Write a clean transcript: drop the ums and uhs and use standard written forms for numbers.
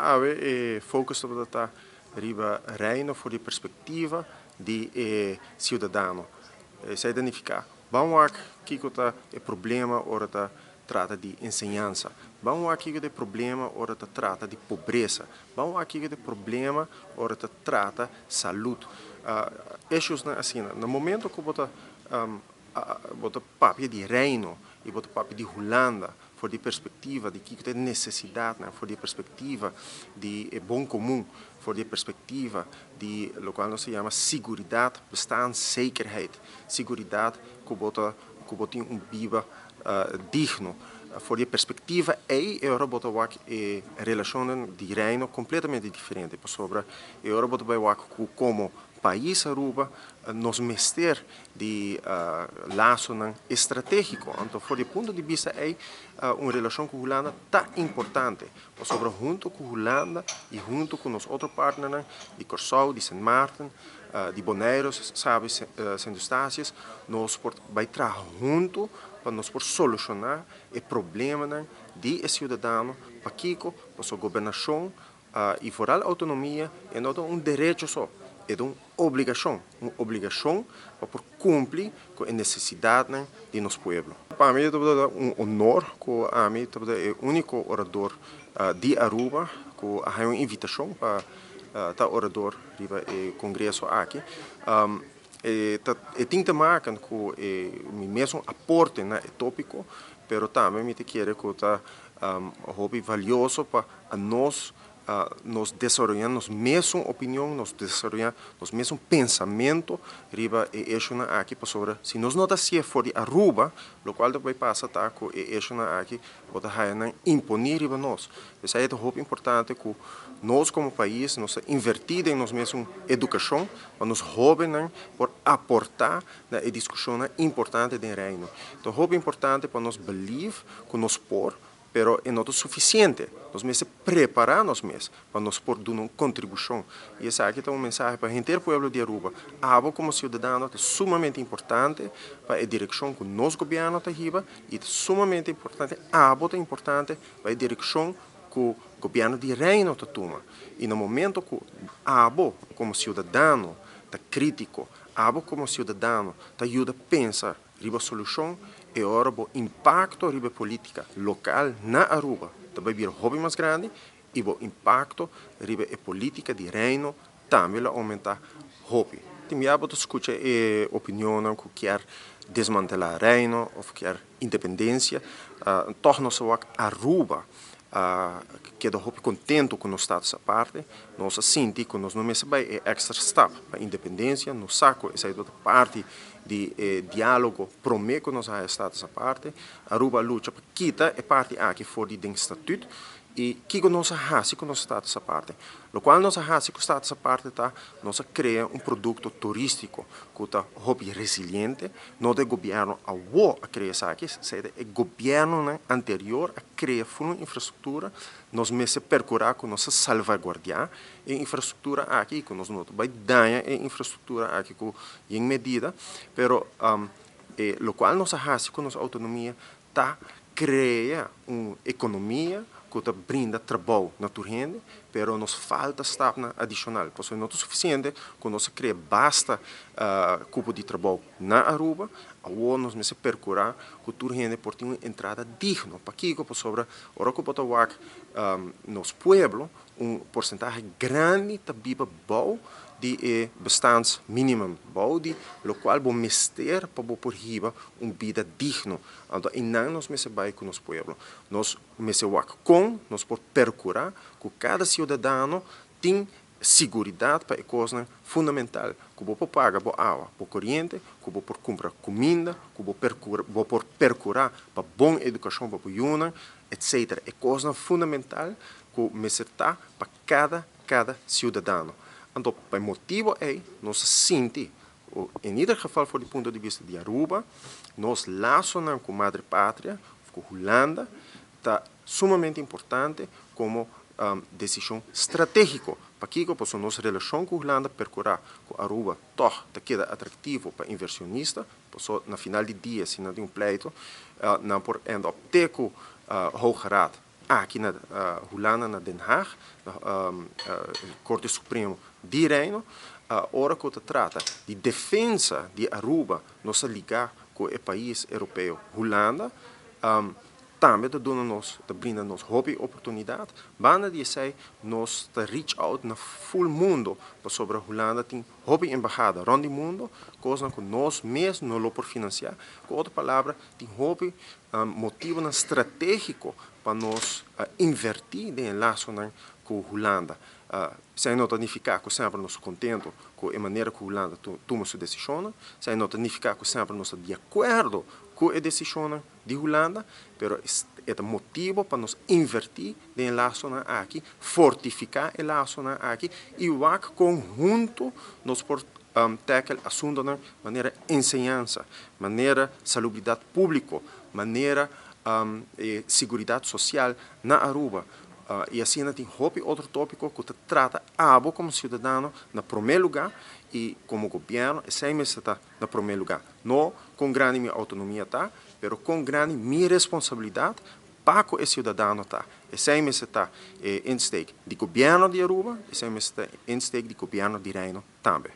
Ave focus op dat riba reino voor de perspectiva de cidadano. Se identificar. Vamos aqui que o problema ora trata de ensinança. Vamos aqui que o problema ora trata de pobreza. Vamos aqui que o problema ora trata de saúde. Issues assim, no momento que bota papo de reino e bota papo de Holanda, voor die perspectiva de que tem necessidade, voor die perspectiva de bom comum, voor die perspectiva de lo qual se chama seguridade, bestaanszekerheid, seguridade que bota viva digno. Voor die perspectiva agora bota relações de reino completamente diferente. Sobre agora bota como país Aruba nos mester de laço estratégico. Então, do ponto de vista uma relação com a Holanda tão importante. Sobre junto com a Holanda e junto com os outros partners de Curaçao, de Sint Maarten, de Bonaire, sabe, Sint Eustáquio, nós vai trabalhar junto para nós solucionar o problema de cidadão para que a sua governação e foral autonomia é não direito só. É uma obrigação para cumprir com a necessidade de nosso povo. Para mim é honor que a mim é o único orador de Aruba que há uma invitação para o orador do congresso aqui. Tem que marcar que o mesmo aporte é tópico, mas também me quer que é valioso para nós nos desarrollamos a mesma opinião, nos desarrollamos o mesmo pensamento riba e eixo aqui sobre se nós não assim for de Aruba, o qual depois passa tá com e eixo aqui pode imponer riba nós. Isso é muito importante que nós como país nós invertido em nós mesmos educação para nos jovens por aportar na discussão importante do reino. Então é importante para nós believe que nós por pero é não suficiente. Nós mesmos preparamos para nós por dar uma contribuição. E essa aqui é mensagem para o inteiro povo de Aruba. Abo como cidadão é sumamente importante para a direção que nós governo está riba e é sumamente importante. Abo é importante para a direção que o governo de reino está toma. E no momento que abo como cidadão está crítico, abo como cidadão está ajuda a pensar riba solução e ora o impacto riba política local na Aruba também vir hobby mais grande e o impacto riba a política de reino também aumentar hobby. Tem já botar escuta a opinião que quer desmantelar reino ou quer independência, torna-se Aruba que é contente com o estado dessa parte, nós sentimos que nós não vai extra step para a independência, no saco essa parte de diálogo promete que nós a estado dessa parte, Aruba luta para quitar a parte aqui fora do estatuto e que nós há com o estado dessa parte, o qual nós há com o estado dessa parte tá, nós cria produto turístico que está resiliente, não é governo a criar isso aqui, é governo anterior a criar uma infraestrutura, nós mesmos percurar com nós salvaguardar a infraestrutura aqui, que nós não vai dar a infraestrutura aqui em medida, pero o qual nós há com nossa autonomia tá cria uma economia que brinda trabalho na gente, pero nos falta staff adicional, porque não é suficiente que nós cria basta cupo de trabalho na Aruba, agora nós mesmos percurar que a gente por ter uma entrada digna, para que sobre ora que bota nos pueblo porcentagem grande tá viva bom de bestaansminimum bom de lo qual bom mester para por riba vida digno. Então e não nós mesmos vai com nos pueblo, nós mesmos nós por percurar que cada cidadão tem segurança para a coisa fundamental, que vou pagar por água, por corrente, que vou por comprar comida, que vou por percurar para boa educação para o jovem, etc. É coisa fundamental que necessita para cada cidadão. Então, o motivo é nós sentir, em cada geval, do ponto de vista de Aruba, nós laços com a Madre Pátria, com a Holanda, está sumamente importante como decisão estratégica para que a nossa relação com a Holanda percorrer com Aruba queda atrativo para inversionista, na final de dia, se não tem pleito, não por end up ter com o Hoge Raad aqui na Holanda, na Den Haag, na Corte Supremo de Reino, ora que se trata de defesa de Aruba, nos ligar com o país europeu, Holanda, também brinda nos hobby oportunidade, banda de sei nos reach out na full mundo sobre a Holanda tem hobby embajada rond o mundo, coisa que nós mesmos não lo por financiar, com outra palavra tem hobby motivo estratégico para nós invertir em laço com a Holanda. Sem não significar que sempre nós contentes com a maneira que a Holanda toma sua decisão, sem não significar que sempre nós de acordo com a decisão de Holanda, mas é motivo para nós invertir em laço aqui, fortificar o laço aqui e o conjunto nós por ter assunto de maneira ensinança, maneira salubridade pública, maneira segurança social na Aruba. E assim tem outro tópico que trata abo como cidadão no primeiro lugar e como governo sempre está no primeiro lugar. Não com grande minha autonomia, mas com grande minha responsabilidade para que o cidadão está. E sempre está em stake do governo de Aruba e sempre está em stake do governo de Reino também.